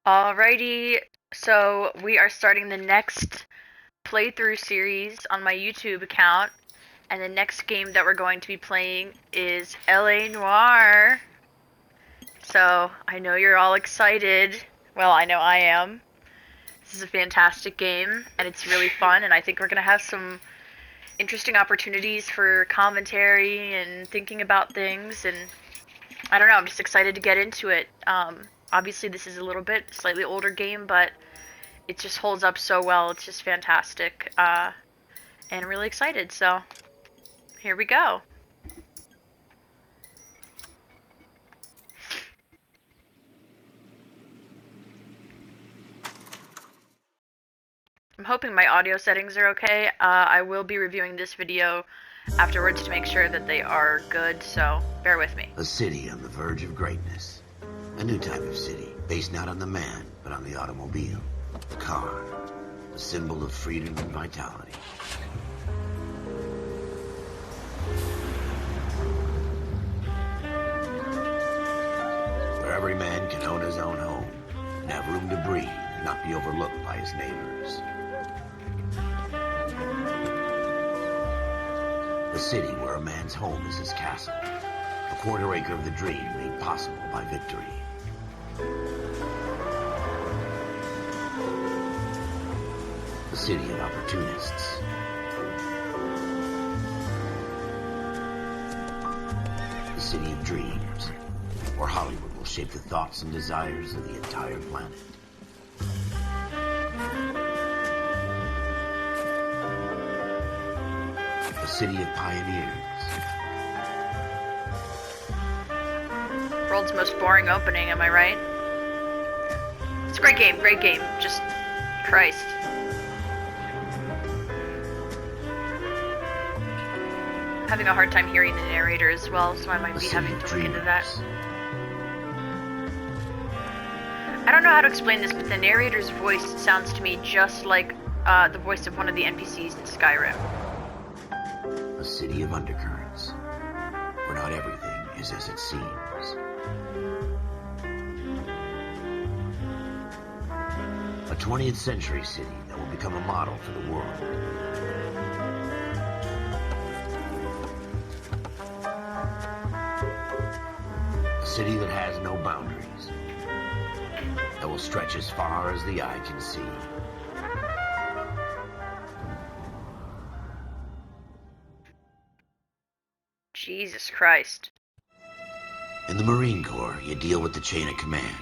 Alrighty, so we are starting the next playthrough series on my YouTube account, and the next game that we're going to be playing is LA Noire. So, I know you're all excited. Well, I know I am. This is a fantastic game, and it's really fun, and I think we're going to have some interesting opportunities for commentary and thinking about things, and I don't know, I'm just excited to get into it. Obviously this is a little bit slightly older game, but it just holds up so well. It's just fantastic. And I'm really excited, so here we go. I'm hoping my audio settings are okay. I will be reviewing this video afterwards to make sure that they are good, so bear with me. A city on the verge of greatness. A new type of city, based not on the man, but on the automobile. The car. A symbol of freedom and vitality. Where every man can own his own home, and have room to breathe, and not be overlooked by his neighbors. A city where a man's home is his castle. A quarter acre of the dream made possible by victory. A city of opportunists. A city of dreams, where Hollywood will shape the thoughts and desires of the entire planet. A city of pioneers. World's most boring opening, am I right? It's a great game, just Christ. Having a hard time hearing the narrator as well, so I might be having to look into that. I don't know how to explain this, but the narrator's voice sounds to me just like the voice of one of the NPCs in Skyrim. A city of undercurrents, where not everything is as it seems. A 20th century city that will become a model for the world. A city that has no boundaries, that will stretch as far as the eye can see. Jesus Christ. In the Marine Corps, you deal with the chain of command.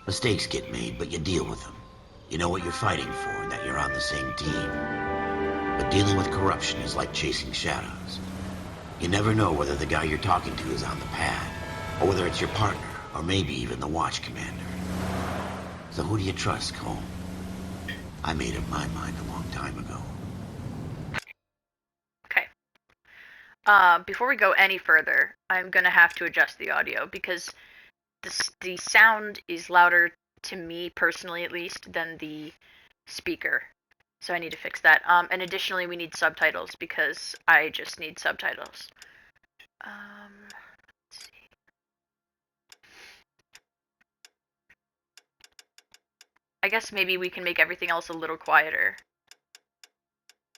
Mistakes get made, but you deal with them. You know what you're fighting for and that you're on the same team. But dealing with corruption is like chasing shadows. You never know whether the guy you're talking to is on the pad, or whether it's your partner, or maybe even the watch commander. So who do you trust, Cole? I made up my mind a long time ago. Okay. Before we go any further, I'm gonna have to adjust the audio because the sound is louder to me personally, at least, than the speaker. So I need to fix that. And additionally, we need subtitles because I just need subtitles. Let's see. I guess maybe we can make everything else a little quieter,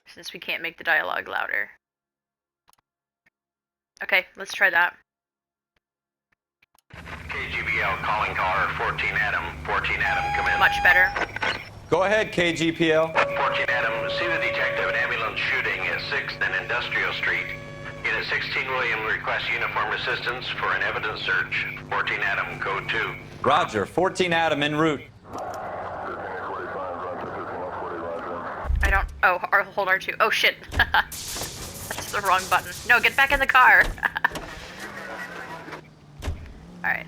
since we can't make the dialogue louder. Okay, let's try that. KGBL calling caller 14 Adam. 14 Adam, come in. Much better. Go ahead, KGPL. 14 Adam, see the detective, an ambulance shooting at 6th and Industrial Street. Unit 16 William requests uniform assistance for an evidence search. 14 Adam, code 2. Roger, 14 Adam en route. I don't... Oh, hold R2. Oh, shit. That's the wrong button. No, get back in the car. Alright.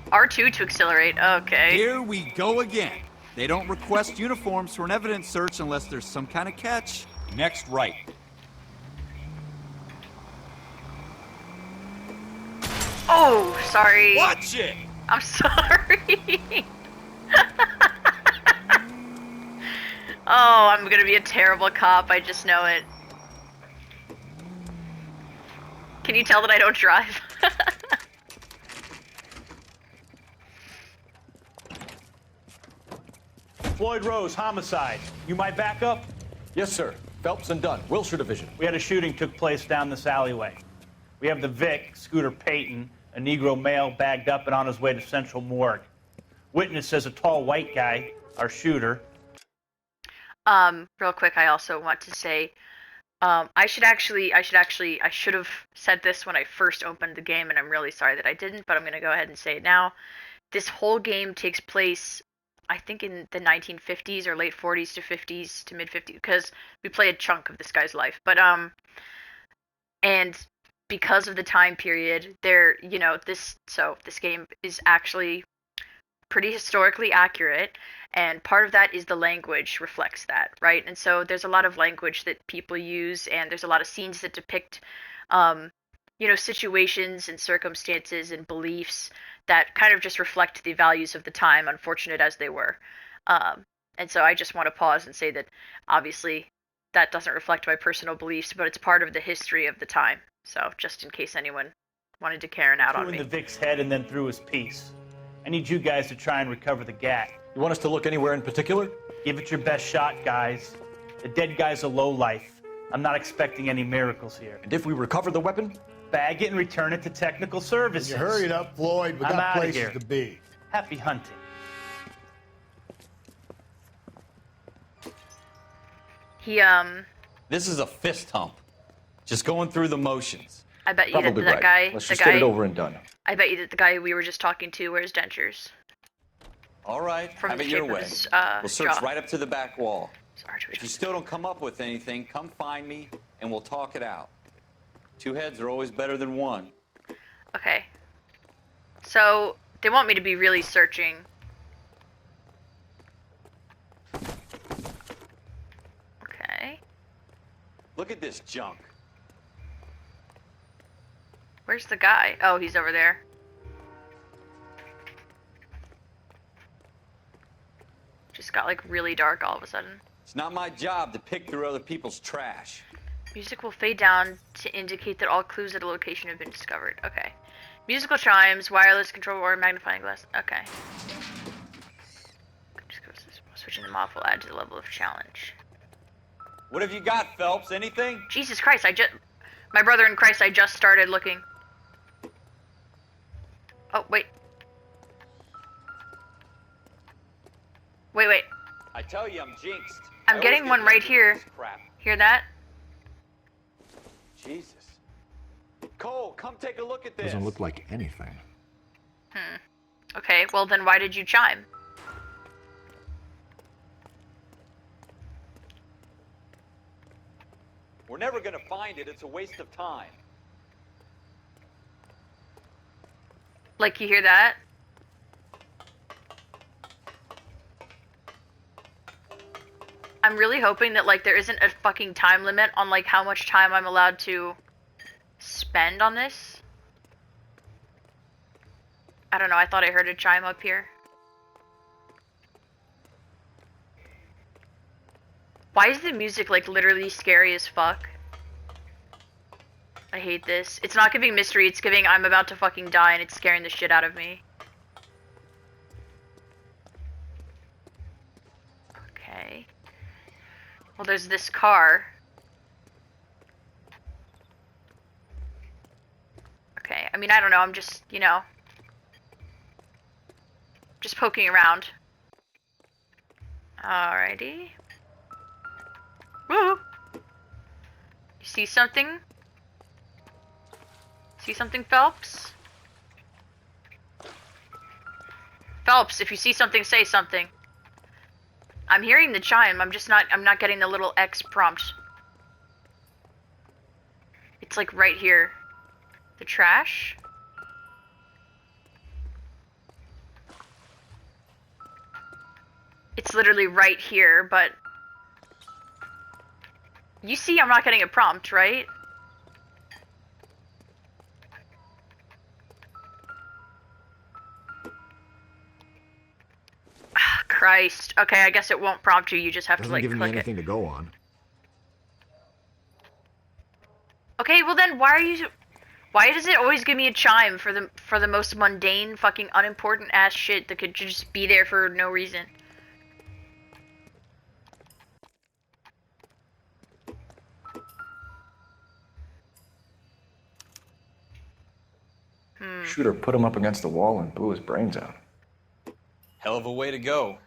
R2 to accelerate. Okay. Here we go again. They don't request uniforms for an evidence search unless there's some kind of catch. Next right. Oh, sorry. Watch it! I'm sorry. Oh, I'm gonna be a terrible cop. I just know it. Can you tell that I don't drive? Floyd Rose, homicide. You my backup? Yes, sir. Phelps and Dunn, Wilshire Division. We had a shooting took place down this alleyway. We have the Vic, Scooter Payton, a Negro male bagged up and on his way to Central Morgue. Witness says a tall white guy, our shooter. Real quick, I also want to say, I should have said this when I first opened the game, and I'm really sorry that I didn't, but I'm going to go ahead and say it now. This whole game takes place, I think, in the 1950s or late 40s to 50s to mid 50s, because we play a chunk of this guy's life. But, and because of the time period, this game is actually pretty historically accurate, and part of that is the language reflects that, right? And so there's a lot of language that people use, and there's a lot of scenes that depict situations and circumstances and beliefs that kind of just reflect the values of the time, unfortunate as they were. And so I just want to pause and say that obviously that doesn't reflect my personal beliefs, but it's part of the history of the time. So just in case anyone wanted to Karen out on me. Threw in the Vic's head and then threw his piece. I need you guys to try and recover the gat. You want us to look anywhere in particular? Give it your best shot, guys. The dead guy's a lowlife. I'm not expecting any miracles here. And if we recover the weapon? Bag it and return it to technical services. You hurry it up, Floyd. We I'm got outta places here. to be. Happy hunting. This is a fist hump. Just going through the motions. I bet you Probably that right. guy, Let's the just guy, get it over and done. I bet you that the guy we were just talking to wears dentures. All right, From have the it your shape of way. his, We'll search jaw. right up to the back wall. Sorry, If you still don't come up with anything, come find me and we'll talk it out. Two heads are always better than one. Okay. So they want me to be really searching. Okay. Look at this junk. Where's the guy? Oh, he's over there. Just got like really dark all of a sudden. It's not my job to pick through other people's trash. Music will fade down to indicate that all clues at a location have been discovered. Okay. Musical chimes, wireless control, or magnifying glass. Okay. Switching them off will add to the level of challenge. What have you got, Phelps? Anything? Jesus Christ, my brother in Christ, I just started looking. Oh, wait. Wait. I tell you, I'm jinxed. I'm getting one right here. Crap. Hear that? Jesus. Cole, come take a look at this. Doesn't look like anything. Okay, well then why did you chime? We're never gonna find it. It's a waste of time. Like, you hear that? I'm really hoping that, like, there isn't a fucking time limit on, like, how much time I'm allowed to spend on this. I don't know, I thought I heard a chime up here. Why is the music, like, literally scary as fuck? I hate this. It's not giving mystery, it's giving I'm about to fucking die and it's scaring the shit out of me. Okay. Well, there's this car. Okay, I mean, I don't know, I'm just, just poking around. Alrighty. Woo! You see something? See something, Phelps? Phelps, if you see something, say something. I'm hearing the chime, I'm not getting the little X prompt. It's like right here. The trash? It's literally right here, but... You see I'm not getting a prompt, right? Christ. Okay, I guess it won't prompt you. You just have to, like, Doesn't give me click anything it. to go on. Okay, well then, why does it always give me a chime for the most mundane, fucking unimportant ass shit that could just be there for no reason? Shooter put him up against the wall and blew his brains out. Hell of a way to go.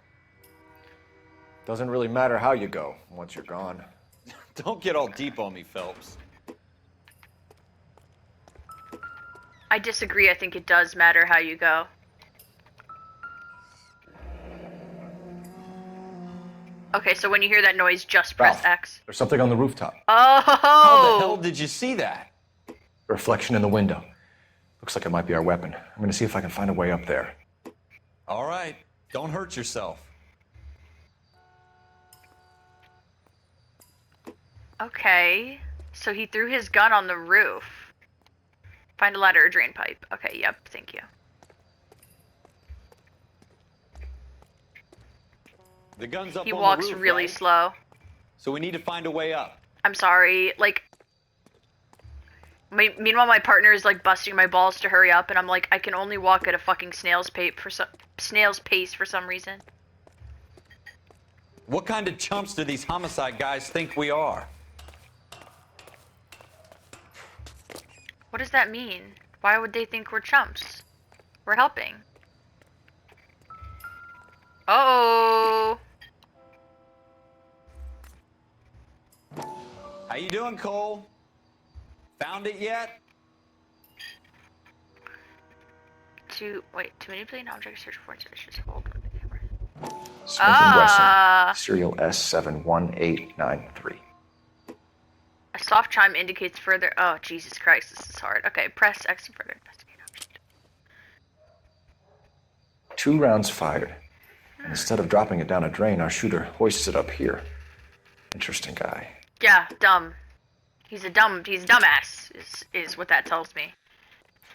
Doesn't really matter how you go once you're gone. Don't get all deep on me, Phelps. I disagree. I think it does matter how you go. Okay, so when you hear that noise, just press Ralph, X. there's something on the rooftop. Oh! How the hell did you see that? A reflection in the window. Looks like it might be our weapon. I'm gonna see if I can find a way up there. All right, don't hurt yourself. Okay, so he threw his gun on the roof. Find a ladder or drain pipe. Okay, yep, thank you. The gun's up He on walks the roof, really right? slow. So we need to find a way up. I'm sorry, like... meanwhile, my partner is, like, busting my balls to hurry up, and I'm like, I can only walk at a fucking snail's pace for some reason. What kind of chumps do these homicide guys think we are? What does that mean? Why would they think we're chumps? We're helping. Oh! How you doing, Cole? Found it yet? To manipulate an object, search for suspicious hold on the camera. Smith & Wesson, serial S71893. A soft chime indicates further. Oh, Jesus Christ, this is hard. Okay, press X to further investigate object. 2 rounds fired. And instead of dropping it down a drain, our shooter hoists it up here. Interesting guy. Yeah, dumb. He's a dumbass, is what that tells me.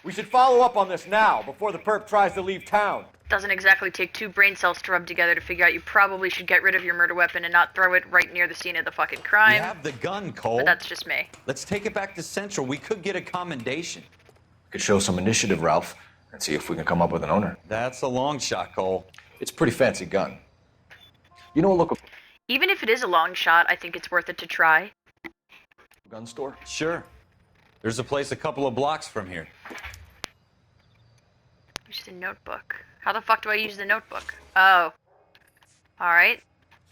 We should follow up on this now, before the perp tries to leave town. Doesn't exactly take 2 brain cells to rub together to figure out you probably should get rid of your murder weapon and not throw it right near the scene of the fucking crime. We have the gun, Cole. But that's just me. Let's take it back to Central. We could get a commendation. We could show some initiative, Ralph, and see if we can come up with an owner. That's a long shot, Cole. It's a pretty fancy gun. You know a local Even if it is a long shot, I think it's worth it to try. gun store? Sure. There's a place a couple of blocks from here. Use the notebook. How the fuck do I use the notebook? Oh. Alright.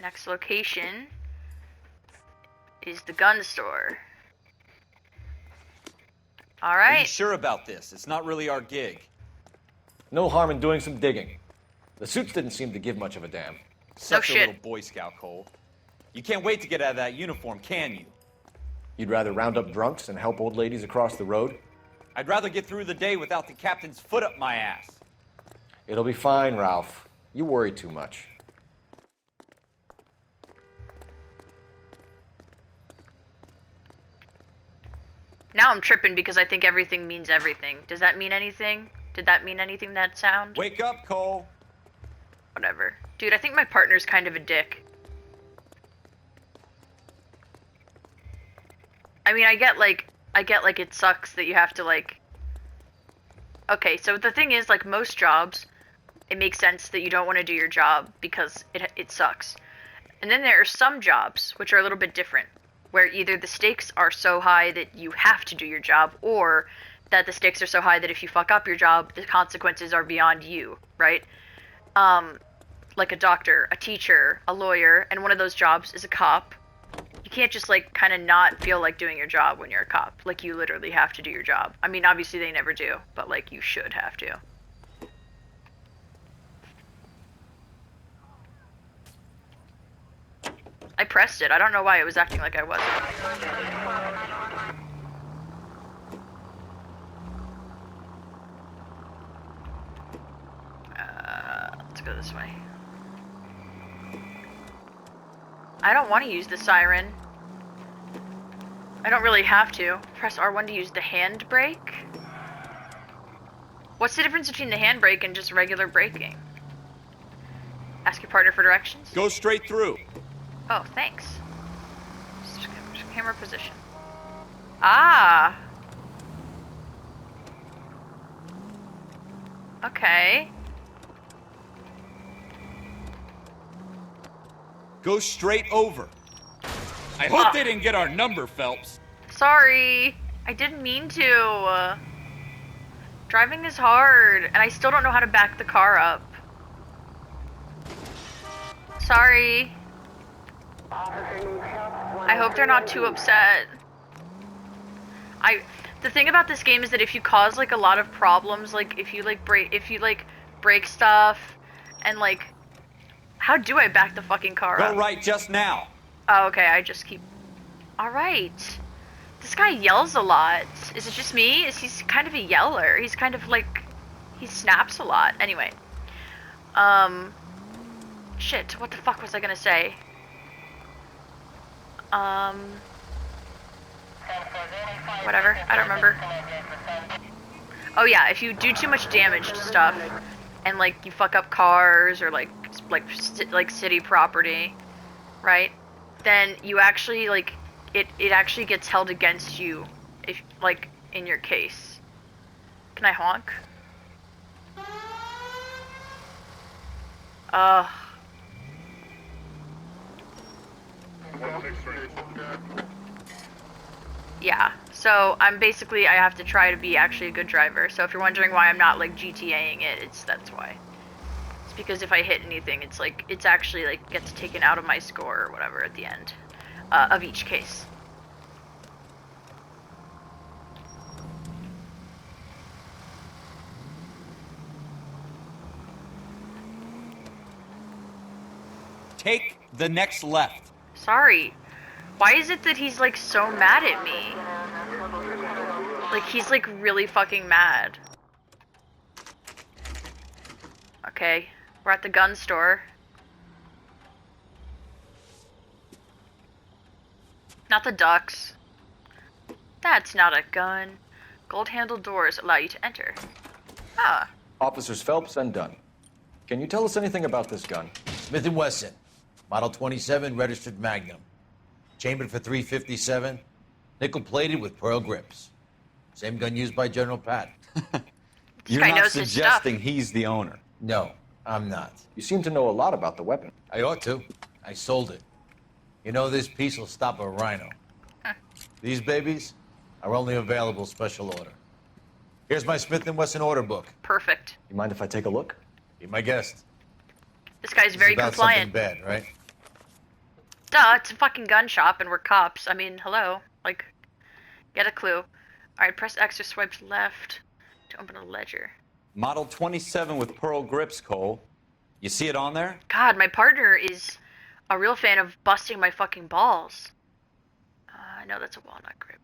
Next location is the gun store. Are you Alright. sure about this? It's not really our gig. No harm in doing some digging. The suits didn't seem to give much of a damn. Such a shit. little Boy Scout, Cole. You can't wait to get out of that uniform, can you? You'd rather round up drunks and help old ladies across the road? I'd rather get through the day without the captain's foot up my ass. It'll be fine, Ralph. You worry too much. Now I'm tripping because I think everything means everything. Does that mean anything? Did that mean anything, that sound? Wake up, Cole. Whatever. Dude, I think my partner's kind of a dick. I mean, I get like it sucks that you have to like... Okay, so the thing is, like most jobs, it makes sense that you don't want to do your job because it sucks. And then there are some jobs which are a little bit different, where either the stakes are so high that you have to do your job, or that the stakes are so high that if you fuck up your job, the consequences are beyond you, right? Like a doctor, a teacher, a lawyer, and one of those jobs is a cop. You can't just, like, kind of not feel like doing your job when you're a cop. Like, you literally have to do your job. I mean, obviously they never do, but, like, you should have to. I pressed it. I don't know why it was acting like I wasn't. Let's go this way. I don't want to use the siren. I don't really have to. Press R1 to use the handbrake? What's the difference between the handbrake and just regular braking? Ask your partner for directions? Go straight through. Oh, thanks. Camera position. Ah! Okay. Go straight over. I hope they didn't get our number, Phelps. Sorry. I didn't mean to. Driving is hard, and I still don't know how to back the car up. Sorry. I hope they're not too upset. The thing about this game is that if you cause like a lot of problems, like if you break stuff, and like, how do I back the fucking car up? Go right just now. Oh, okay, I just keep. All right. This guy yells a lot. Is it just me? He's kind of a yeller? He's kind of like, he snaps a lot. Anyway. Shit, what the fuck was I gonna say? Whatever, I don't remember. Oh yeah, if you do too much damage to stuff, and like you fuck up cars or like city property, right? Then you actually like, it actually gets held against you, if like in your case. Can I honk? Yeah, so I have to try to be actually a good driver. So if you're wondering why I'm not like GTAing it, that's why. It's because if I hit anything, it's actually like gets taken out of my score or whatever at the end of each case. Take the next left. Sorry. Why is it that he's like so mad at me? Like he's like really fucking mad. Okay, we're at the gun store. Not the ducks. That's not a gun. Gold-handled doors allow you to enter. Ah. Officers Phelps and Dunn. Can you tell us anything about this gun? Smith & Wesson, Model 27, registered Magnum. Chambered for .357, nickel-plated with pearl grips. Same gun used by General Patton. You're guy not knows his suggesting he's the owner. No, I'm not. You seem to know a lot about the weapon. I ought to. I sold it. You know, this piece will stop a rhino. These babies are only available special order. Here's my Smith & Wesson order book. Perfect. You mind if I take a look? Be my guest. This guy's This very is about compliant. something bad, right? Duh, it's a fucking gun shop and we're cops. I mean, hello. Like, get a clue. Alright, press X or swipe left to open a ledger. Model 27 with pearl grips, Cole. You see it on there? God, my partner is a real fan of busting my fucking balls. I know that's a walnut grip.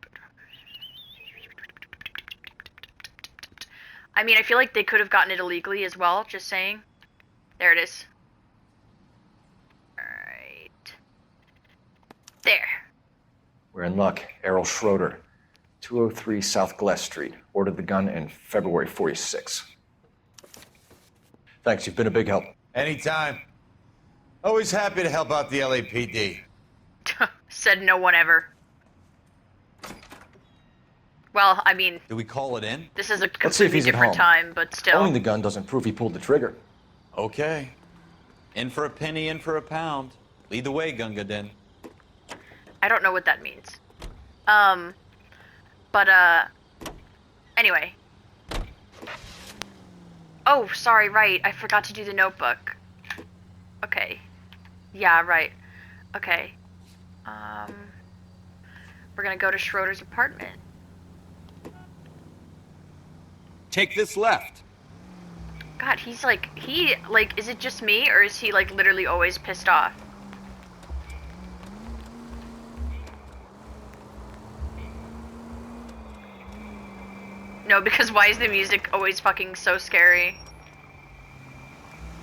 I mean, I feel like they could have gotten it illegally as well, just saying. There it is. Alright. There. We're in luck. Errol Schroeder, 203 South Glass Street. Ordered the gun in February '46. Thanks, you've been a big help. Anytime. Always happy to help out the LAPD. Said no one ever. Well, I mean, Do we call it in? this is a Let's see if completely he's at different home. time, but still. Owning the gun doesn't prove he pulled the trigger. Okay. In for a penny, in for a pound. Lead the way, Gunga Din. I don't know what that means. Anyway. Oh, sorry, right. I forgot to do the notebook. Okay. Yeah, right. Okay. We're gonna go to Schroeder's apartment. Take this left. God, is it just me, or is he, like, literally always pissed off? No, because why is the music always fucking so scary?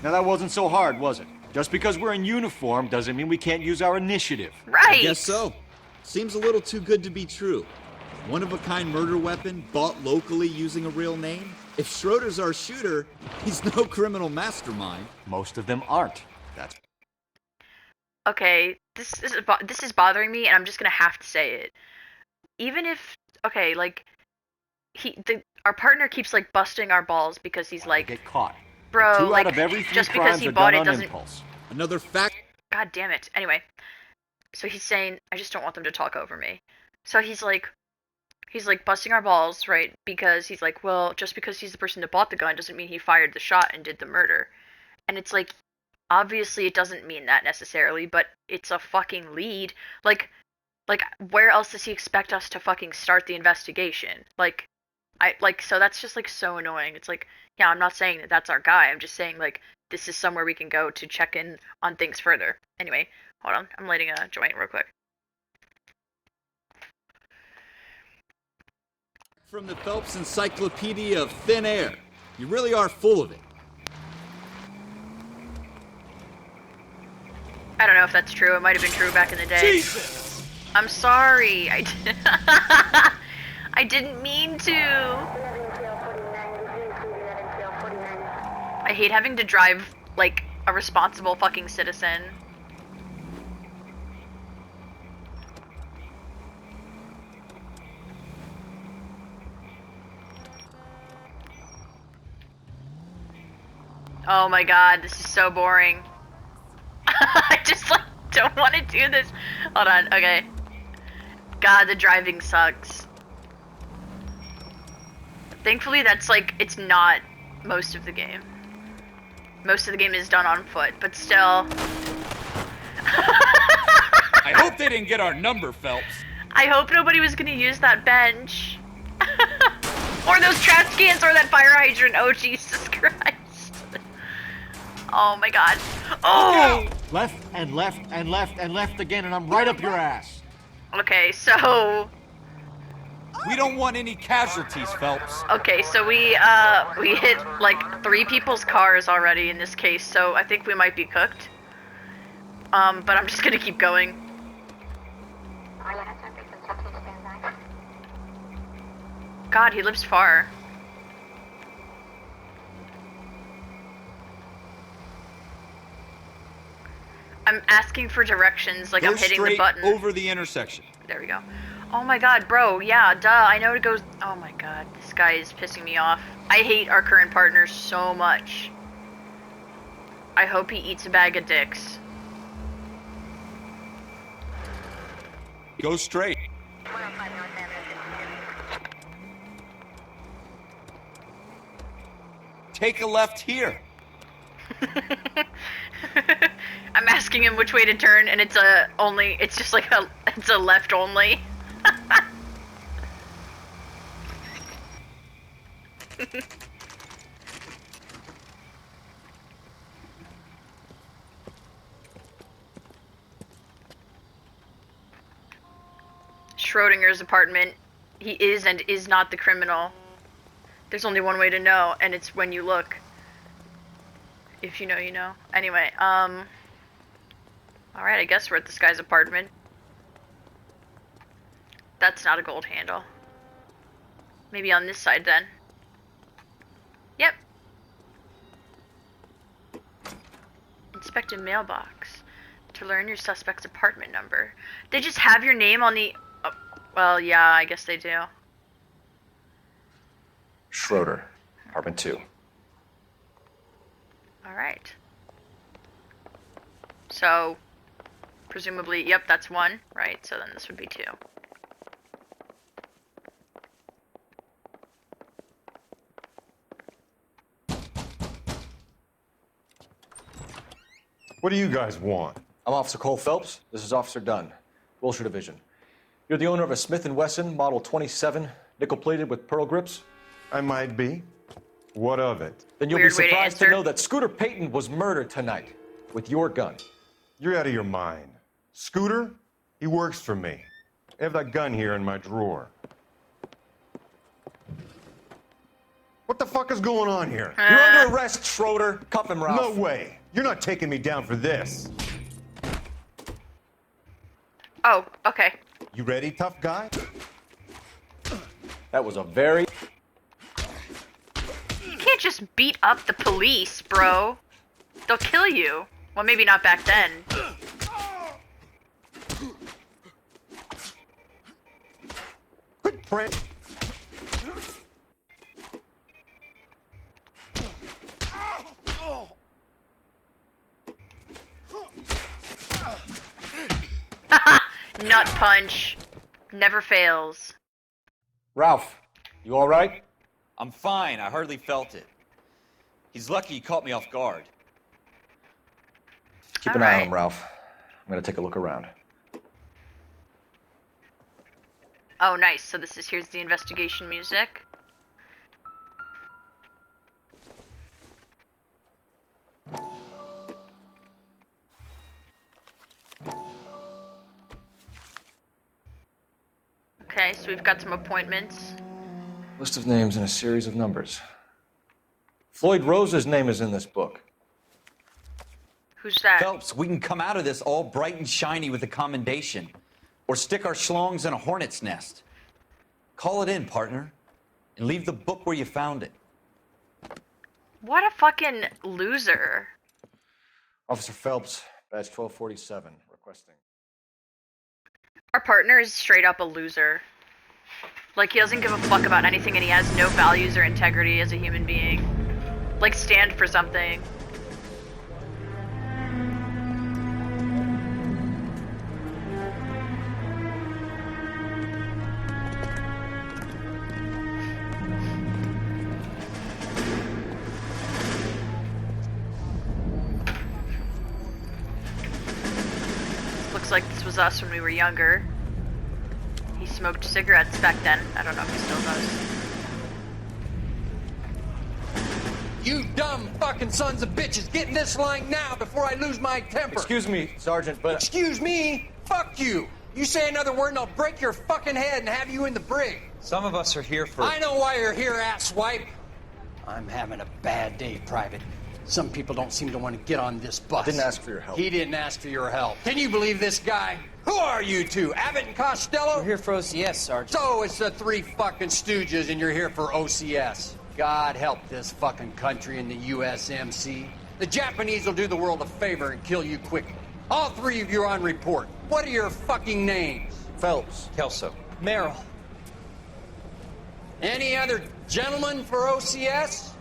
Now that wasn't so hard, was it? Just because we're in uniform doesn't mean we can't use our initiative. Right! I guess so. Seems a little too good to be true. One-of-a-kind murder weapon bought locally using a real name? If Schroeder's our shooter, he's no criminal mastermind. Most of them aren't. That's Okay, this is bothering me, and I'm just gonna have to say it. Even if, okay, like, our partner keeps, like, busting our balls because he's like, get caught. bro, 2 like, out of every 3 just because crimes he are bought done it on doesn't. impulse. Another fact. God damn it. Anyway, so he's saying, I just don't want them to talk over me. So he's he's like busting our balls, right? Because he's like, well, just because he's the person that bought the gun doesn't mean he fired the shot and did the murder. And it's like, obviously it doesn't mean that necessarily, but it's a fucking lead. Like where else does he expect us to fucking start the investigation? So that's just like so annoying. It's like, yeah, I'm not saying that that's our guy. I'm just saying like this is somewhere we can go to check in on things further. Anyway, hold on. I'm lighting a joint real quick. From the Phelps Encyclopedia of Thin Air. You really are full of it. I don't know if that's true. It might have been true back in the day. Jesus! I'm sorry. I didn't mean to. I hate having to drive like a responsible fucking citizen. Oh my god, this is so boring. I just like don't want to do this. Hold on, okay. God, the driving sucks. Thankfully that's like, it's not most of the game. Most of the game is done on foot, but still. I hope they didn't get our number, Phelps. I hope nobody was gonna use that bench. Or those trash cans or that fire hydrant. Oh, Jesus Christ. Oh my god. Oh! Left and left and left and left again, and I'm right up your ass. Okay, so... We don't want any casualties, Phelps. Okay, so we hit like 3 people's cars already in this case, so I think we might be cooked. But I'm just gonna keep going. God, he lives far. I'm asking for directions, like Go I'm hitting straight the button. over the intersection. There we go. Oh my god, bro, yeah, duh, I know it goes... Oh my god, this guy is pissing me off. I hate our current partner so much. I hope he eats a bag of dicks. Go straight. Take a left here. I'm asking him which way to turn, and it's just like it's a left only. Schrodinger's apartment. He is and is not the criminal. There's only one way to know, and it's when you look. If you know, you know. Anyway, alright, I guess we're at this guy's apartment. That's not a gold handle. Maybe on this side, then. Yep. Inspect a mailbox to learn your suspect's apartment number. They just have your name on the... Oh, well, yeah, I guess they do. Schroeder, apartment 2. Alright. So, presumably, yep, that's 1, right? So then this would be 2. What do you guys want? I'm Officer Cole Phelps. This is Officer Dunn, Wilshire Division. You're the owner of a Smith & Wesson Model 27, nickel-plated with pearl grips? I might be. What of it? Then you'll Weird be way to surprised to answer. know that Scooter Payton was murdered tonight with your gun. You're out of your mind. Scooter? He works for me. I have that gun here in my drawer. What the fuck is going on here? You're under arrest, Schroeder. Cuff him, Ralph. No way. You're not taking me down for this. Oh, okay. You ready, tough guy? That was a very... You can't just beat up the police, bro. They'll kill you. Well, maybe not back then. Quit praying. Nut punch. Never fails. Ralph, you all right? I'm fine. I hardly felt it. He's lucky he caught me off guard. Keep an eye on him, Ralph. I'm gonna take a look around. Oh, nice. So here's the investigation music. Okay, so we've got some appointments. List of names and a series of numbers. Floyd Rose's name is in this book. Who's that? Phelps, we can come out of this all bright and shiny with a commendation. Or stick our schlongs in a hornet's nest. Call it in, partner. And leave the book where you found it. What a fucking loser. Officer Phelps, badge 1247, requesting. Our partner is straight up a loser. Like, he doesn't give a fuck about anything and he has no values or integrity as a human being. Like, stand for something. Looks like this was us when we were younger. He smoked cigarettes back then. I don't know if he still does. You dumb fucking sons of bitches, get in this line now before I lose my temper. Excuse me, Sergeant, but... Excuse me? Fuck you. You say another word and I'll break your fucking head and have you in the brig. Some of us are here for... I know why you're here, asswipe. I'm having a bad day, Private. Some people don't seem to want to get on this bus. Didn't ask for your help. He didn't ask for your help. Can you believe this guy? Who are you two? Abbott and Costello? We're here for OCS, Sergeant. So it's the three fucking stooges and you're here for OCS. God help this fucking country and the USMC. The Japanese will do the world a favor and kill you quickly. All three of you are on report. What are your fucking names? Phelps. Kelso. Merrill. Any other gentlemen for OCS?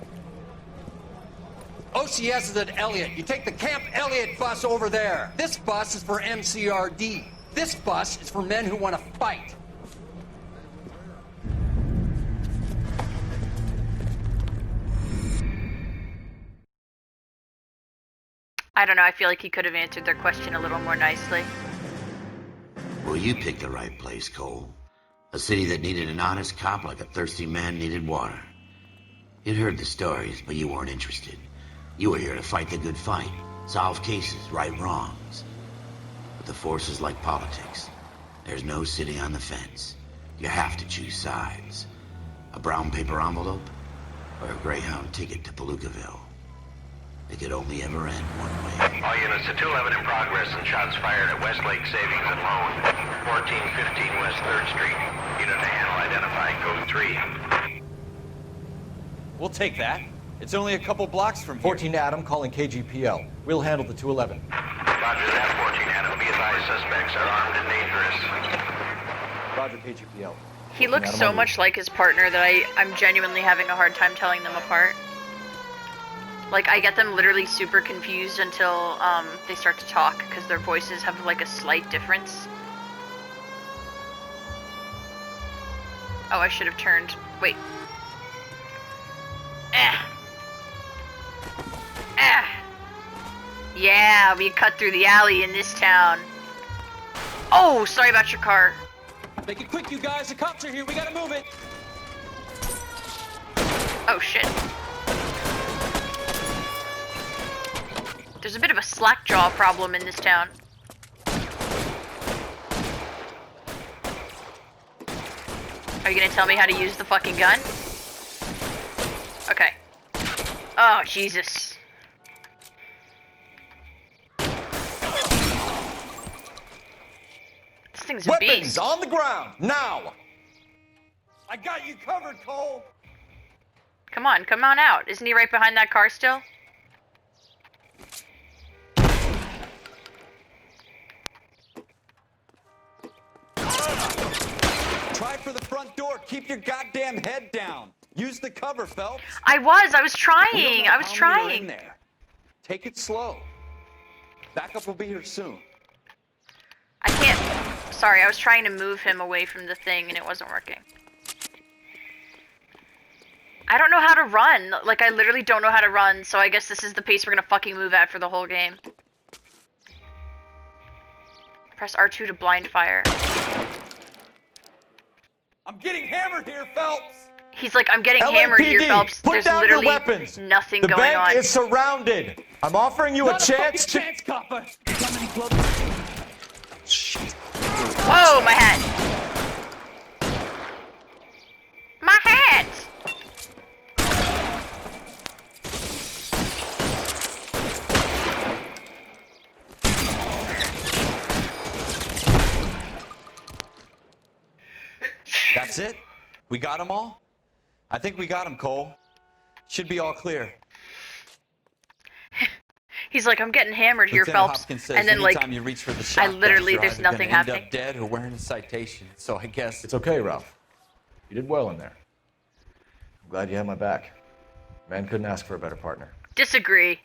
OCS is at Elliott. You take the Camp Elliott bus over there. This bus is for MCRD. This bus is for men who want to fight. I don't know, I feel like he could have answered their question a little more nicely. Well, you picked the right place, Cole. A city that needed an honest cop like a thirsty man needed water. You'd heard the stories, but you weren't interested. You were here to fight the good fight, solve cases, right wrongs. But the force is like politics. There's no sitting on the fence. You have to choose sides. A brown paper envelope, or a Greyhound ticket to Palookaville. It could only ever end one way. All units to 211 in progress and shots fired at Westlake Savings and Loan, 1415 West 3rd Street. Unit to handle identify code 3. We'll take that. It's only a couple blocks from here. 14 Adam calling KGPL. We'll handle the 211. Roger that, 14 Adam. Be advised, suspects are armed and dangerous. Roger, KGPL. He looks so much like his partner that I'm genuinely having a hard time telling them apart. Like, I get them literally super confused until they start to talk, because their voices have, like, a slight difference. Oh, I should have turned... Wait. Yeah, we cut through the alley in this town. Oh, sorry about your car. Make it quick, you guys. The cops are here. We gotta move it. Oh, shit. There's a bit of a slackjaw problem in this town. Are you gonna tell me how to use the fucking gun? Okay. Oh, Jesus. This thing's a Weapons beast. on the ground, now! I got you covered, Cole! Come on out. Isn't he right behind that car still? Try for the front door. Keep your goddamn head down. Use the cover, Phelps. I was trying. We don't know I was how many are in trying. there. Take it slow. Backup will be here soon. I can't. Sorry, I was trying to move him away from the thing and it wasn't working. I don't know how to run. Like, I literally don't know how to run, so I guess this is the pace we're gonna fucking move at for the whole game. Press R2 to blind fire. I'm getting hammered here, Phelps. He's like, I'm getting hammered here, Phelps. Put There's down literally your weapons. nothing The going bank on. is surrounded. I'm offering you a chance to. copper. Whoa, my hat! My hat! That's it? We got them all? I think we got them, Cole. Should be all clear. He's like, I'm getting hammered here, Lieutenant Phelps. Hopkins says And then, like, anytime you reach for the I shotgun, literally, you're there's either nothing gonna end happening. up dead or wearing a citation. So I guess It's okay, Ralph. You did well in there. I'm glad you had my back. Man couldn't ask for a better partner. Disagree.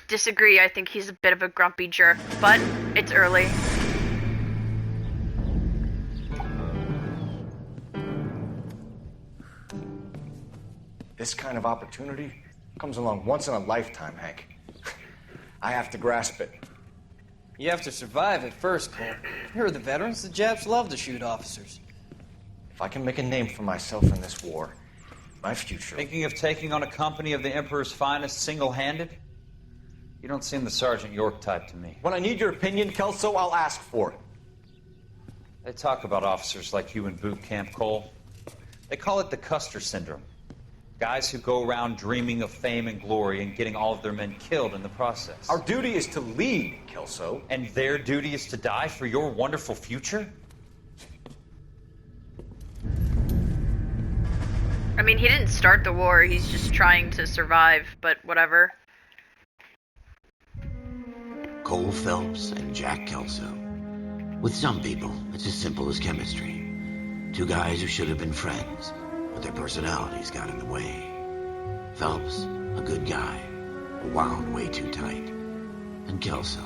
Disagree, I think he's a bit of a grumpy jerk, but it's early. This kind of opportunity comes along once in a lifetime, Hank. I have to grasp it. You have to survive at first, Cole. Here are the veterans. The Japs love to shoot officers. If I can make a name for myself in this war, my future. Thinking of taking on a company of the Emperor's finest single-handed? You don't seem the Sergeant York type to me. When I need your opinion, Kelso, I'll ask for it. They talk about officers like you in boot camp, Cole. They call it the Custer syndrome. Guys who go around dreaming of fame and glory and getting all of their men killed in the process. Our duty is to lead, Kelso. And their duty is to die for your wonderful future? I mean, he didn't start the war, he's just trying to survive, but whatever. Cole Phelps and Jack Kelso. With some people, it's as simple as chemistry. Two guys who should have been friends, but their personalities got in the way. Phelps, a good guy, but wound way too tight. And Kelso,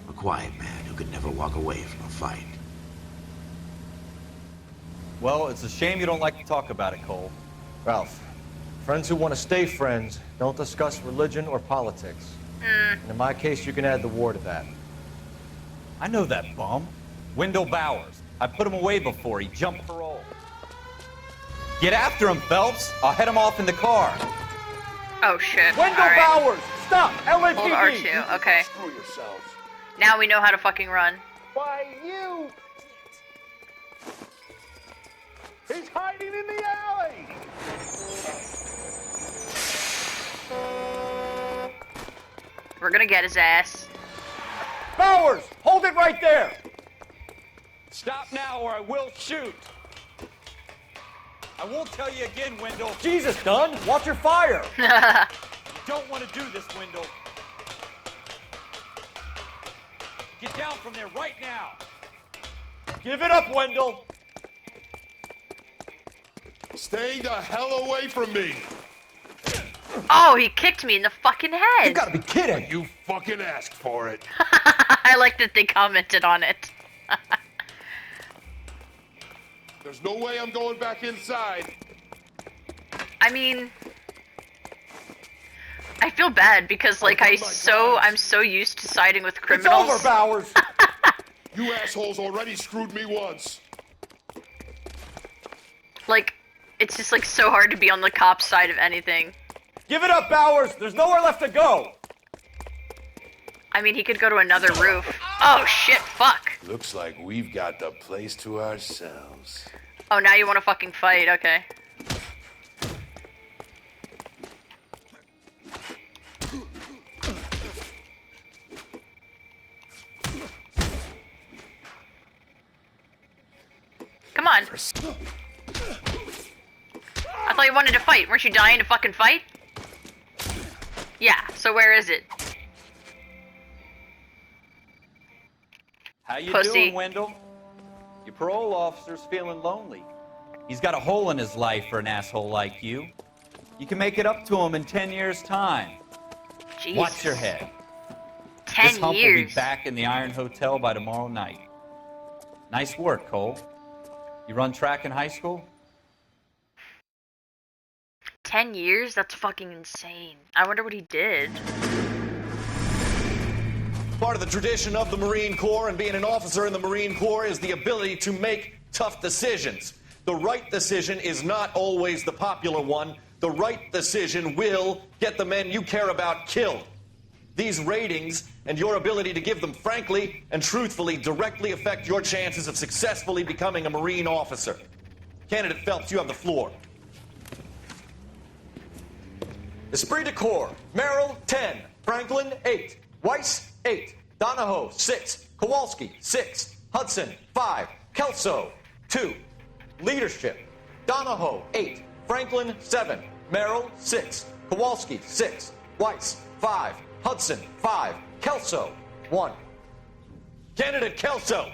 a quiet man who could never walk away from a fight. Well, it's a shame you don't like to talk about it, Cole. Ralph, friends who want to stay friends don't discuss religion or politics. And in my case, you can add the war to that. I know that bum. Wendell Bowers. I put him away before. He jumped parole. Get after him, Phelps. I'll head him off in the car. Oh shit. Wendell Alright. Bowers! Stop! LAPD! Hold R2, okay. Screw yourselves. Now we know how to fucking run. Why, you! He's hiding in the alley! We're gonna get his ass. Bowers! Hold it right there! Stop now or I will shoot. I won't tell you again, Wendell. Jesus, Dunn! Watch your fire! You don't want to do this, Wendell. Get down from there right now. Give it up, Wendell! Stay the hell away from me! Oh, he kicked me in the fucking head. You gotta be kidding! You fucking asked for it. I like that they commented on it. There's no way I'm going back inside. I mean, I feel bad because like I'm so used to siding with criminals. It's over, Bowers! You assholes already screwed me once. Like, it's just like so hard to be on the cop's side of anything. Give it up, Bowers! There's nowhere left to go! I mean, he could go to another roof. Oh shit, fuck. Looks like we've got the place to ourselves. Oh, now you want to fucking fight, okay. Come on. I thought you wanted to fight. Weren't you dying to fucking fight? Yeah, so where is it? How you Pussy. doing, Wendell? Your parole officer's feeling lonely. He's got a hole in his life for an asshole like you. You can make it up to him in 10 years' time. Jesus. Watch your head. 10 This hump will years. be back in the Iron Hotel by tomorrow night. Nice work, Cole. You run track in high school? 10 years? That's fucking insane. I wonder what he did. Part of the tradition of the Marine Corps and being an officer in the Marine Corps is the ability to make tough decisions. The right decision is not always the popular one. The right decision will get the men you care about killed. These ratings and your ability to give them frankly and truthfully directly affect your chances of successfully becoming a Marine officer. Candidate Phelps, you have the floor. Esprit de Corps, Merrill, 10. Franklin, 8. Weiss, 8. Donahoe, 6. Kowalski, 6. Hudson, 5. Kelso, 2. Leadership, Donahoe, 8. Franklin, 7. Merrill, 6. Kowalski, 6. Weiss, 5. Hudson, 5. Kelso, 1. Candidate Kelso!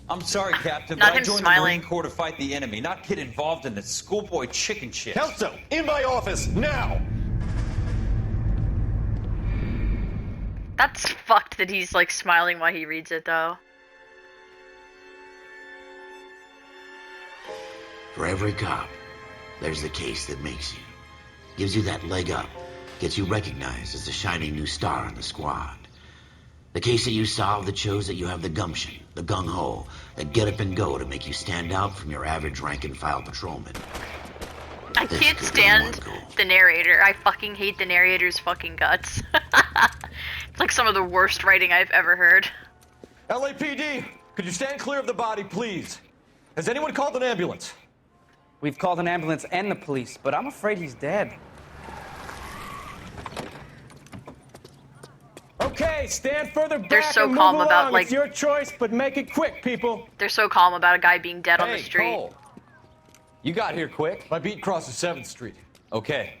I'm sorry, Captain, Not but I him joined smiling. the Marine Corps to fight the enemy, not get involved in this schoolboy chicken shit. Kelso, in my office, now! That's fucked that he's like smiling while he reads it though. For every cop, there's the case that makes you. Gives you that leg up. Gets you recognized as the shining new star in the squad. The case that you solve that shows that you have the gumption, the gung-ho, that get up and go to make you stand out from your average rank-and-file patrolman. I This can't could be stand one goal. the narrator. I fucking hate the narrator's fucking guts. It's like some of the worst writing I've ever heard. LAPD, could you stand clear of the body, please? Has anyone called an ambulance? We've called an ambulance and the police, but I'm afraid he's dead. Okay, stand further back They're so and calm move about, along. like- It's your choice, but make it quick, people. They're so calm about a guy being dead on the Hey, street. Cole. You got here quick. My beat crosses 7th Street. Okay.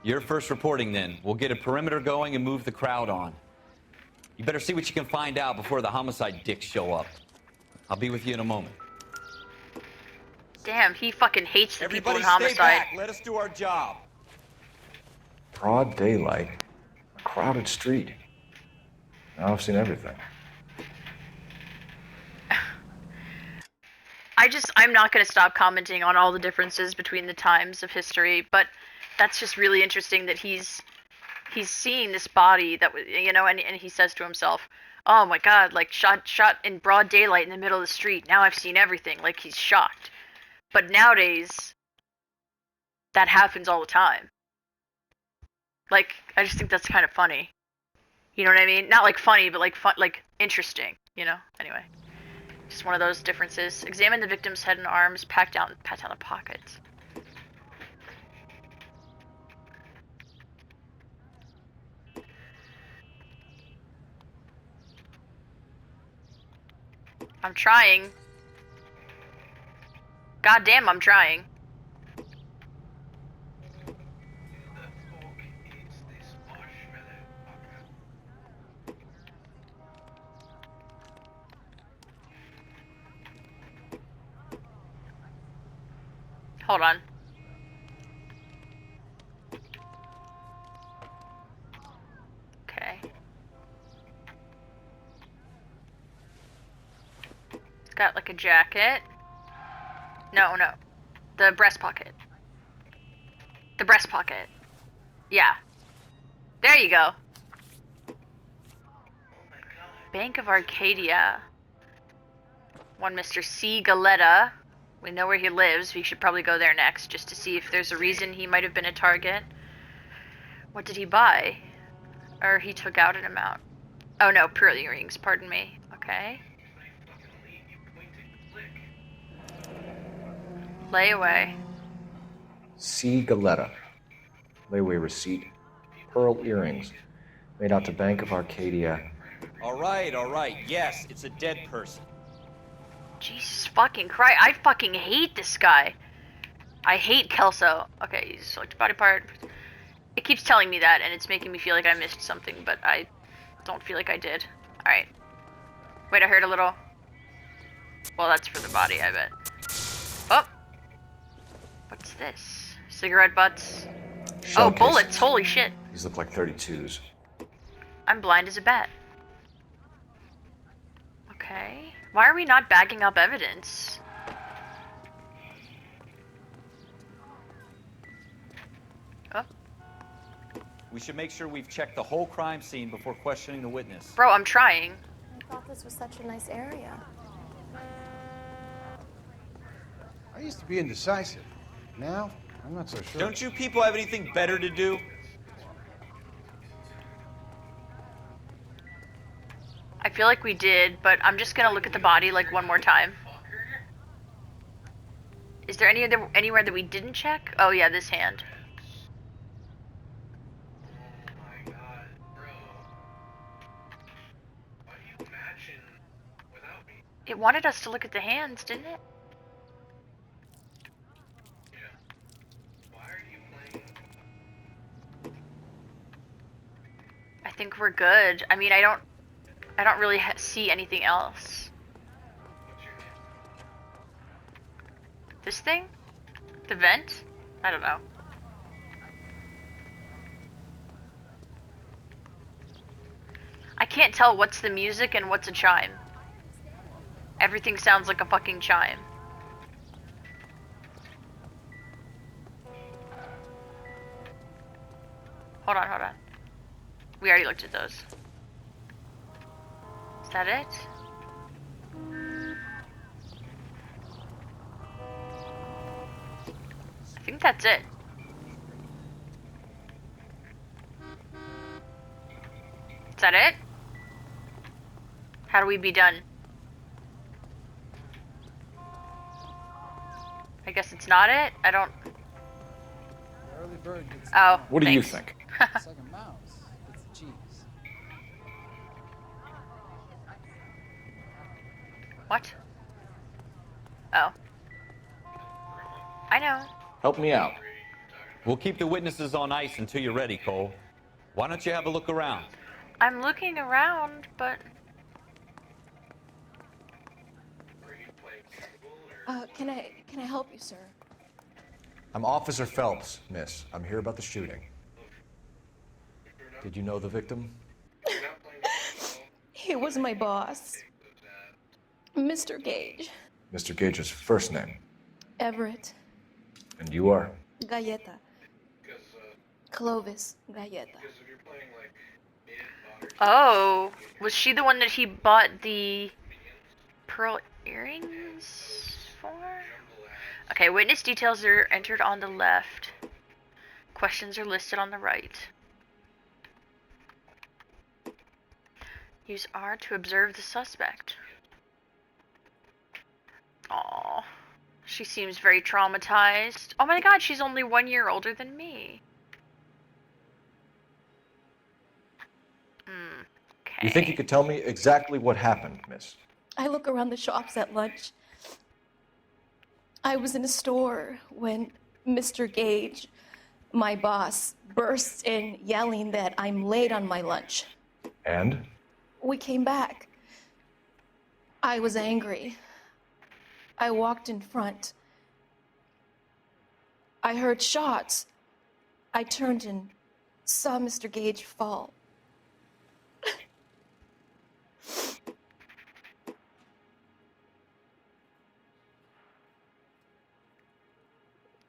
You're first reporting then. We'll get a perimeter going and move the crowd on. You better see what you can find out before the homicide dicks show up. I'll be with you in a moment. Damn, he fucking hates the people Everybody in stay homicide. back. Let us do our job. Broad daylight, a crowded street. Now I've seen everything. I'm not going to stop commenting on all the differences between the times of history, but that's just really interesting that he's seeing this body that was, you know, and he says to himself, oh my god, like shot in broad daylight in the middle of the street. Now I've seen everything. Like he's shocked. But nowadays, that happens all the time. Like, I just think that's kind of funny. You know what I mean? Not like funny, but like fun, like interesting, you know? Anyway. Just one of those differences. Examine the victim's head and arms, pat down the pockets. I'm trying. God damn, I'm trying. Hold on. Okay. It's got like a jacket. No. The breast pocket. The breast pocket. Yeah. There you go. Bank of Arcadia. One Mr. C. Galetta. We know where he lives. We should probably go there next just to see if there's a reason he might have been a target. What did he buy? Or he took out an amount. Oh no, pearl earrings, pardon me. Okay. Layaway. C. Galetta. Layaway receipt. Pearl earrings. Made out to Bank of Arcadia. All right. Yes, it's a dead person. Jesus fucking Christ. I fucking hate this guy. I hate Kelso. Okay, he's selected body part. It keeps telling me that, and it's making me feel like I missed something, but I don't feel like I did. Alright. Wait, I heard a little... Well, that's for the body, I bet. Oh! What's this? Cigarette butts? Shell Oh, casings. bullets! Holy shit! These look like 32s. I'm blind as a bat. Okay. Why are we not bagging up evidence? We should make sure we've checked the whole crime scene before questioning the witness. Bro, I'm trying. I thought this was such a nice area. I used to be indecisive. Now, I'm not so sure. Don't you people have anything better to do? I feel like we did, but I'm just gonna look at the body like one more time. Is there anywhere that we didn't check? Oh yeah, this hand. It wanted us to look at the hands, didn't it? I think we're good. I mean, I don't really see anything else. This thing? The vent? I don't know. I can't tell what's the music and what's a chime. Everything sounds like a fucking chime. Hold on, hold on. We already looked at those. Is that it? I think that's it. Is that it? How do we be done? I guess it's not it? I don't... Early bird gets Oh, What do you thanks. think? It's like a mouse. It's the cheese. What? Oh. I know. Help me out. We'll keep the witnesses on ice until you're ready, Cole. Why don't you have a look around? I'm looking around, but... Can I help you, sir? I'm Officer Phelps, miss. I'm here about the shooting. Did you know the victim? He was my boss. Mr. Gage. Mr. Gage's first name. Everett. And you are? Galleta. Clovis Galleta. Oh, was she the one that he bought the pearl earrings for? Okay, witness details are entered on the left. Questions are listed on the right. Use R to observe the suspect. Aww. She seems very traumatized. Oh my god, she's only 1 year older than me. Okay. You think you could tell me exactly what happened, miss? I look around the shops at lunch. I was in a store when Mr. Gage, my boss, bursts in yelling that I'm late on my lunch. And? We came back. I was angry. I walked in front. I heard shots. I turned and saw Mr. Gage fall.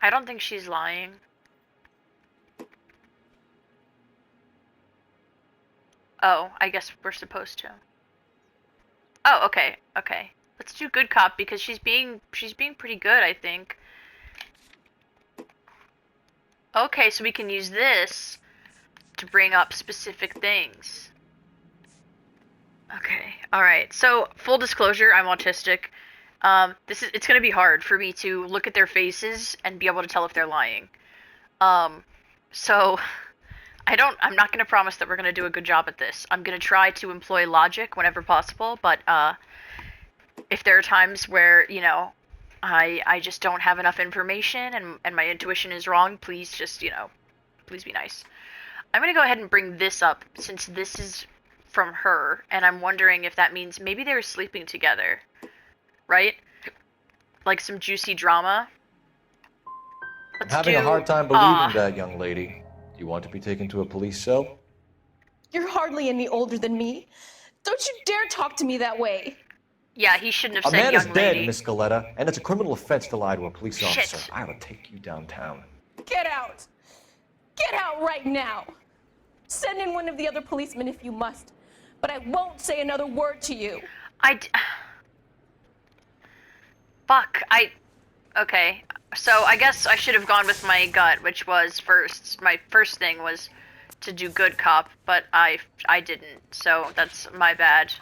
I don't think she's lying. Oh, I guess we're supposed to. Oh, okay, okay. Let's do good cop because she's being pretty good, I think. Okay, so we can use this to bring up specific things. Okay, alright. So, full disclosure, I'm autistic. It's gonna be hard for me to look at their faces and be able to tell if they're lying. So, I'm not gonna promise that we're gonna do a good job at this. I'm gonna try to employ logic whenever possible, but, if there are times where, you know, I just don't have enough information and my intuition is wrong, please just, you know, please be nice. I'm gonna go ahead and bring this up since this is from her, and I'm wondering if that means maybe they were sleeping together, right? Like some juicy drama. I'm having a hard time believing that, young lady. You want to be taken to a police cell? You're hardly any older than me. Don't you dare talk to me that way. Yeah, he shouldn't have A said man young is dead, lady. Miss Scaletta, and it's a criminal offense to lie to a police Shit. officer. I will take you downtown. Get out. Get out right now. Send in one of the other policemen if you must, but I won't say another word to you. Fuck, okay. So I guess I should have gone with my gut, which was my first thing was to do good cop, but I didn't, so that's my bad.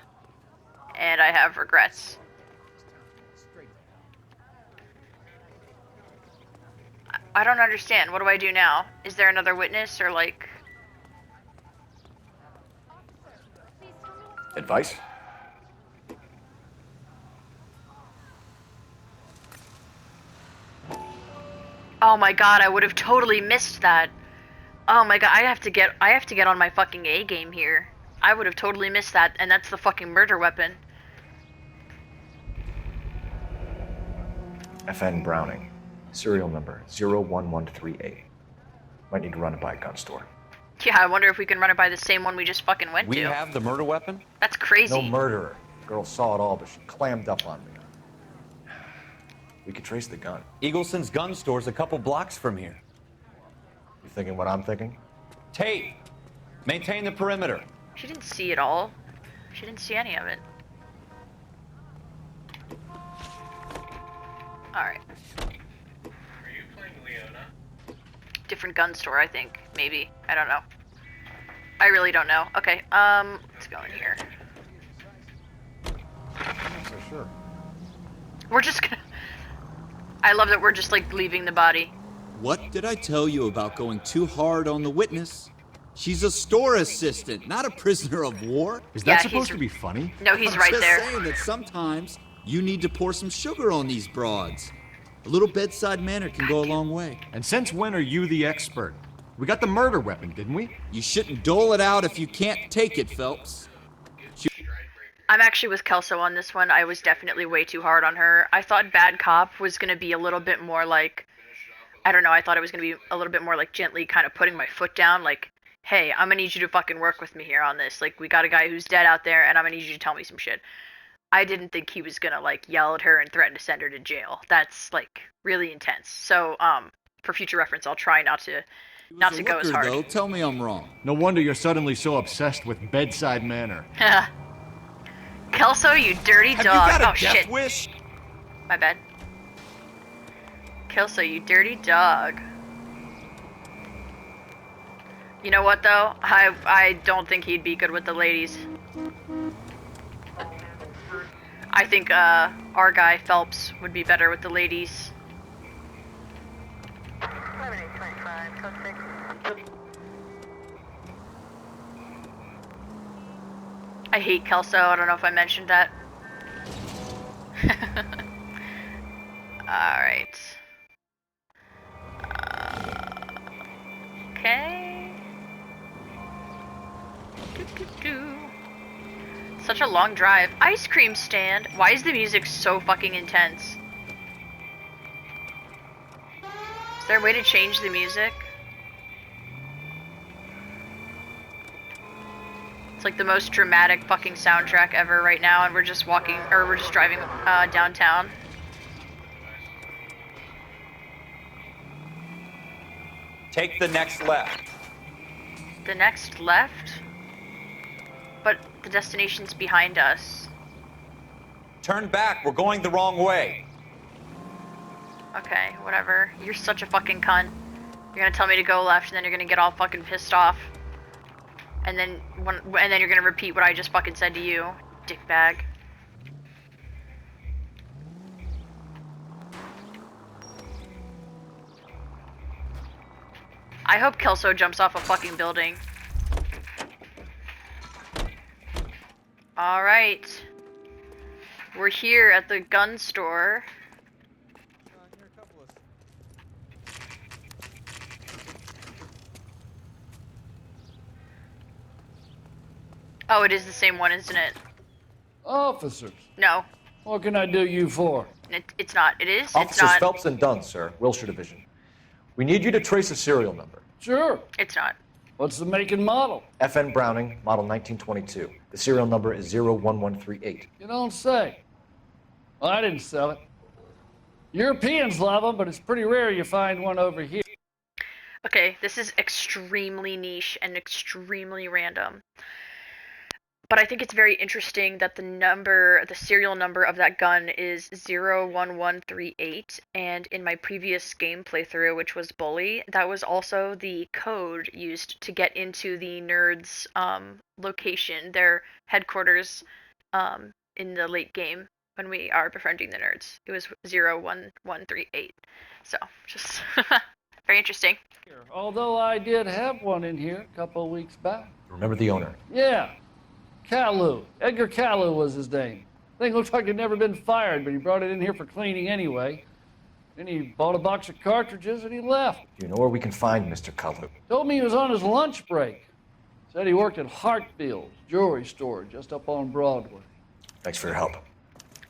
And I have regrets. I don't understand. What do I do now? Is there another witness or like... Advice? Oh my god, I would have totally missed that. Oh my god, I have to get on my fucking A game here. I would have totally missed that, and that's the fucking murder weapon. FN Browning. Serial number 01138. Might need to run it by a gun store. Yeah, I wonder if we can run it by the same one we just fucking went to. We have the murder weapon? That's crazy. No murderer. The girl saw it all, but she clammed up on me. We could trace the gun. Eagleson's gun store's a couple blocks from here. You thinking what I'm thinking? Tate, maintain the perimeter. She didn't see it all. She didn't see any of it. Alright. Are you playing Leona? Different gun store, I think. Maybe. I don't know. I really don't know. Okay, let's go in here. I'm not so sure. We're just gonna... I love that we're just, like, leaving the body. What did I tell you about going too hard on the witness? She's a store assistant, not a prisoner of war. Is that supposed to be funny? No, he's I'm right just there. saying that sometimes you need to pour some sugar on these broads. A little bedside manner can go a long way. And since when are you the expert? We got the murder weapon, didn't we? You shouldn't dole it out if you can't take it, Phelps. I'm actually with Kelso on this one. I was definitely way too hard on her. I thought Bad Cop was going to be a little bit more like... I don't know, I thought it was going to be a little bit more like gently kind of putting my foot down, like, hey, I'm going to need you to fucking work with me here on this. Like, we got a guy who's dead out there, and I'm going to need you to tell me some shit. I didn't think he was going to, like, yell at her and threaten to send her to jail. That's, like, really intense. So, for future reference, I'll try not to go as hard. Though, tell me I'm wrong. No wonder you're suddenly so obsessed with bedside manner. Kelso, you dirty dog. Have you got a oh, death shit. wish? My bad. Kelso, you dirty dog. You know what, though? I don't think he'd be good with the ladies. I think, our guy, Phelps, would be better with the ladies. I hate Kelso. I don't know if I mentioned that. Alright. Okay. Such a long drive. Ice cream stand. Why is the music so fucking intense? Is there a way to change the music? It's like the most dramatic fucking soundtrack ever right now, and we're just driving downtown. Take the next left. The next left? But the destination's behind us. Turn back, we're going the wrong way. Okay, whatever. You're such a fucking cunt. You're gonna tell me to go left, and then you're gonna get all fucking pissed off. And then you're gonna repeat what I just fucking said to you, dickbag. I hope Kelso jumps off a fucking building. Alright. We're here at the gun store. Oh, it is the same one, isn't it? Officers. No. What can I do you for? It's not. It is? Officers it's not. Phelps and Dunn, sir. Wilshire Division. We need you to trace a serial number. Sure. It's not. What's the make and model? FN Browning, model 1922. The serial number is 01138. You don't say. Well, I didn't sell it. Europeans love them, but it's pretty rare you find one over here. Okay, this is extremely niche and extremely random. But I think it's very interesting that the serial number of that gun is 01138. And in my previous game playthrough, which was Bully, that was also the code used to get into the nerds' location, their headquarters in the late game when we are befriending the nerds. It was 01138. So, just very interesting. Although I did have one in here a couple of weeks back. Remember the owner? Yeah, Kalu. Edgar Kalu was his name. Thing looks like he'd never been fired, but he brought it in here for cleaning anyway. Then he bought a box of cartridges and he left. Do you know where we can find Mr. Kalu? Told me he was on his lunch break. Said he worked at Hartfield's jewelry store just up on Broadway. Thanks for your help.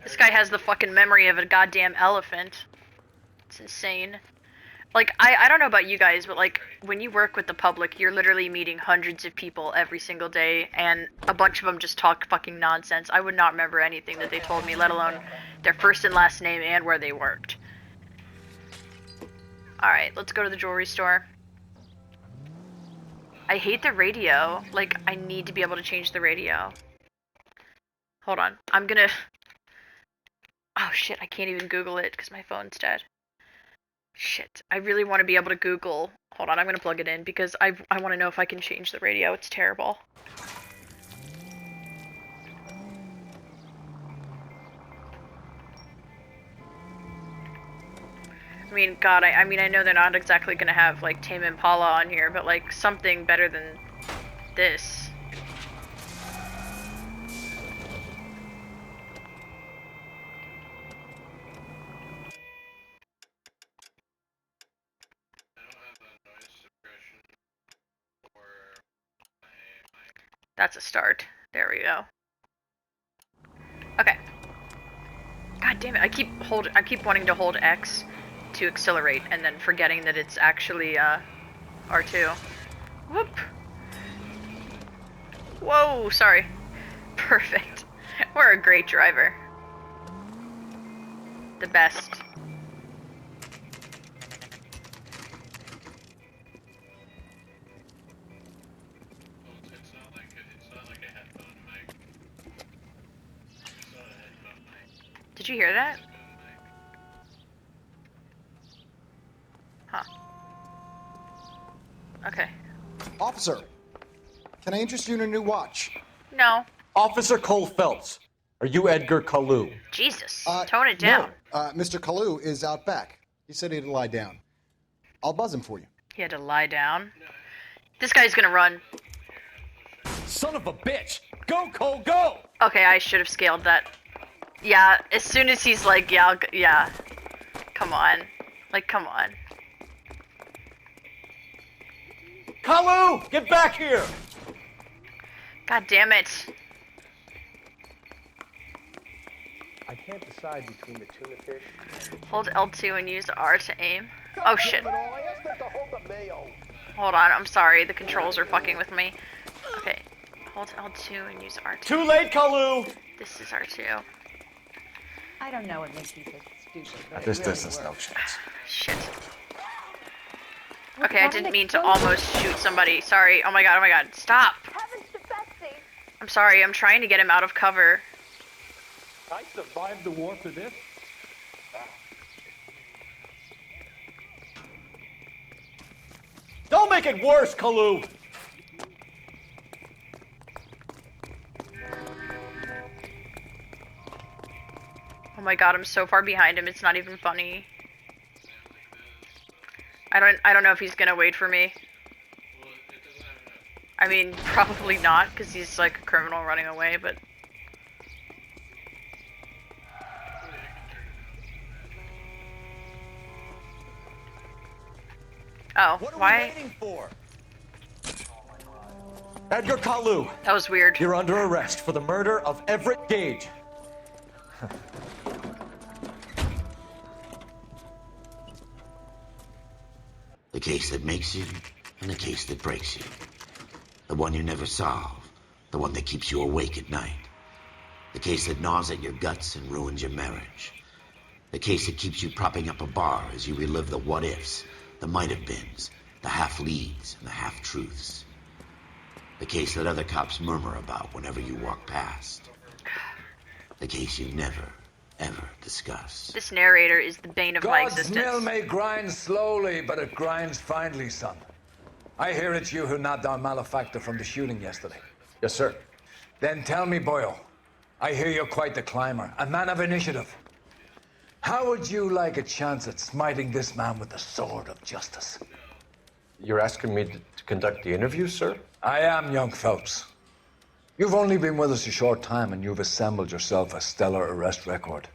This guy has the fucking memory of a goddamn elephant. It's insane. Like, I don't know about you guys, but like, when you work with the public, you're literally meeting hundreds of people every single day, and a bunch of them just talk fucking nonsense. I would not remember anything that they told me, let alone their first and last name and where they worked. Alright, let's go to the jewelry store. I hate the radio. Like, I need to be able to change the radio. Hold on. I'm gonna... Oh shit, I can't even Google it because my phone's dead. Shit, I really want to be able to Google. Hold on, I'm gonna plug it in because I want to know if I can change the radio. It's terrible. I mean, God, I mean, I know they're not exactly gonna have like Tame Impala on here, but like something better than this. That's a start. There we go. Okay. God damn it! I keep wanting to hold X to accelerate, and then forgetting that it's actually R2. Whoop. Whoa! Sorry. Perfect. We're a great driver. The best. Did you hear that? Huh. Okay. Officer, can I interest you in a new watch? No. Officer Cole Phelps, are you Edgar Kalu? Jesus, tone it down. No, Mr. Kalu is out back. He said he had to lie down. I'll buzz him for you. He had to lie down. This guy's gonna run. Son of a bitch! Go, Cole, go! Okay, I should have scaled that. Yeah, as soon as he's like, yeah, yeah. Come on. Like, come on. Kalu, get back here! God damn it. I can't decide between the tuna fish. Hold L2 and use R to aim. Oh shit. Hold on, I'm sorry. The controls are fucking with me. Okay. Hold L2 and use R2. Too late, Kalu! This is R2. I don't know what makes you so stupid. But At this distance, no chance. Shit. Okay, I didn't mean to almost shoot somebody. Sorry. Oh my god, oh my god. Stop! I'm sorry, I'm trying to get him out of cover. I survived the war for this. Don't make it worse, Kalu! Oh my god, I'm so far behind him, it's not even funny. I don't know if he's gonna wait for me. I mean, probably not, because he's like a criminal running away, but... Oh, what are why? we waiting for? Edgar Kalu. That was weird. You're under arrest for the murder of Everett Gage. The case that makes you, and the case that breaks you. The one you never solve. The one that keeps you awake at night. The case that gnaws at your guts and ruins your marriage. The case that keeps you propping up a bar as you relive the what-ifs, the might-have-beens, The half-leads and the half-truths. The case that other cops murmur about whenever you walk past. The case you never, ever discuss. This narrator is the bane of my God's existence. mill may grind slowly, but it grinds finely, son. I hear it's you who knocked down Malefactor from the shooting yesterday. Yes, sir. Then tell me, Boyle. I hear you're quite the climber, a man of initiative. How would you like a chance at smiting this man with the sword of justice? You're asking me to conduct the interview, sir? I am, young Phelps. You've only been with us a short time and you've assembled yourself a stellar arrest record.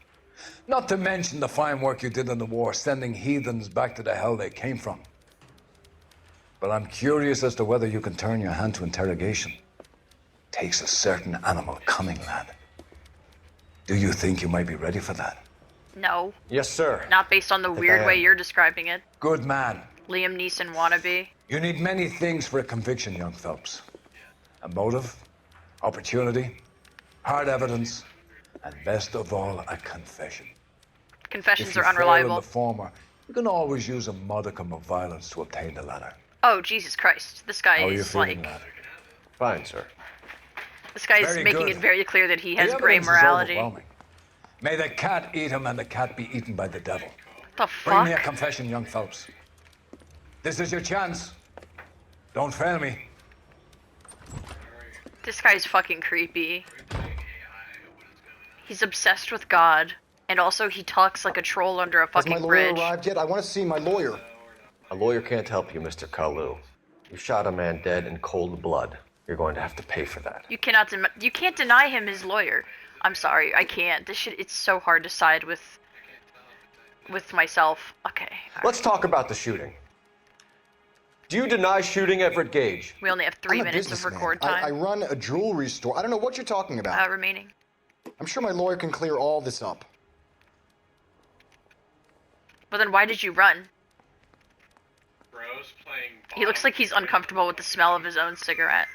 Not to mention the fine work you did in the war, sending heathens back to the hell they came from. But I'm curious as to whether you can turn your hand to interrogation. Takes a certain animal cunning, lad. Do you think you might be ready for that? No. Yes, sir. Not based on the weird way you're describing it. Good man. Liam Neeson wannabe. You need many things for a conviction, young Phelps. A motive, opportunity, hard evidence, and best of all, a confession. Confessions If you are fail in unreliable. the former, you can always use a modicum of violence to obtain the latter. Oh, Jesus Christ. This guy How are you is feeling, like... lad? Fine, sir. This guy is Very making good. it very clear that he has The gray evidence is morality. overwhelming. May the cat eat him and the cat be eaten by the devil. What the Bring me a fuck? confession, young Phelps. This is your chance. Don't fail me. This guy's fucking creepy. He's obsessed with God. And also he talks like a troll under a Has my fucking lawyer bridge. arrived yet? I want to see my lawyer. A lawyer can't help you, Mr. Kalu. You shot a man dead in cold blood. You're going to have to pay for that. You can't deny him his lawyer. I'm sorry, I can't. This shit, it's so hard to side with myself. Okay. Let's talk about the shooting. Do you deny shooting Everett Gage? We only have 3 I'm a minutes of businessman. record I time. run a jewelry store. I don't know what you're talking about. Remaining. I'm sure my lawyer can clear all this up. But then why did you run? He looks like he's uncomfortable with the smell of his own cigarette.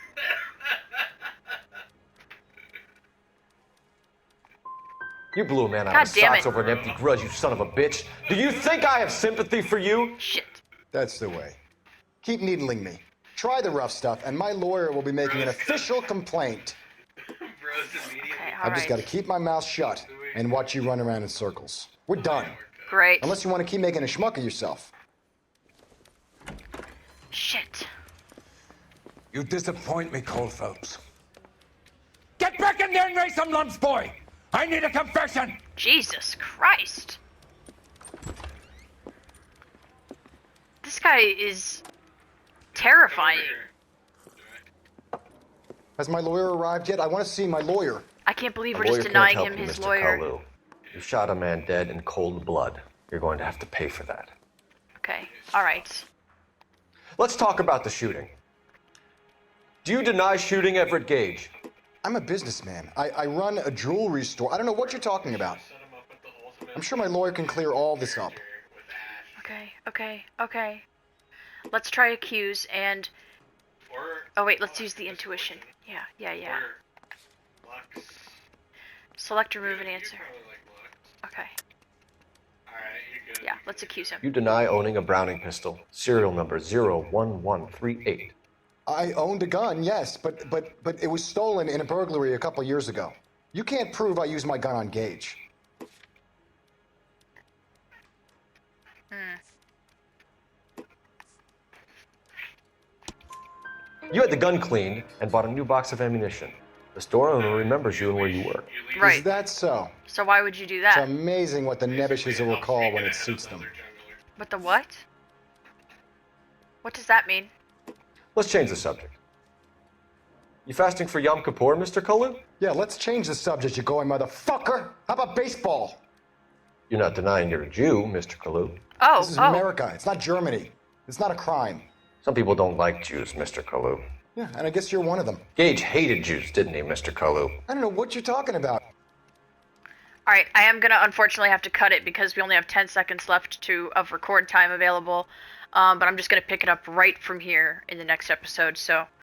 You blew a man out God of damn socks it. over an empty grudge, you son of a bitch. Do you think I have sympathy for you? Shit. That's the way. Keep needling me. Try the rough stuff, and my lawyer will be making an official complaint. I've just got to keep my mouth shut and watch you run around in circles. We're done. Great. Unless you want to keep making a schmuck of yourself. Shit. You disappoint me, Cole Phelps. Get back in there and raise some lumps, boy! I need a confession! Jesus Christ. This guy is terrifying. Has my lawyer arrived yet? I want to see my lawyer. I can't believe A we're lawyer just can't denying help him you, his Mr. lawyer. Kalu. You shot a man dead in cold blood. You're going to have to pay for that. Okay, alright. Let's talk about the shooting. Do you deny shooting Everett Gage? I'm a businessman. I run a jewelry store. I don't know what you're talking about. I'm sure my lawyer can clear all this up. Okay. Let's try accuse and... Oh wait, let's use the intuition. Yeah. Select, remove, and answer. Okay. Yeah, let's accuse him. You deny owning a Browning pistol, serial number 01138. I owned a gun, yes, but it was stolen in a burglary a couple years ago. You can't prove I used my gun on Gage. You had the gun cleaned and bought a new box of ammunition. The store owner remembers you and where you were. Right. Is that so? So why would you do It's that? amazing what the nebbishes will recall when it suits them. But the what? What does that mean? Let's change the subject. You fasting for Yom Kippur, Mr. Kalu? Yeah, let's change the subject, you going motherfucker. How about baseball? You're not denying you're a Jew, Mr. Kalu. This is America. It's not Germany. It's not a crime. Some people don't like Jews, Mr. Kalu. Yeah, and I guess you're one of them. Gage hated Jews, didn't he, Mr. Kalu? I don't know what you're talking about. Alright, I am gonna unfortunately have to cut it because we only have 10 seconds left of record time available. But I'm just gonna pick it up right from here in the next episode, so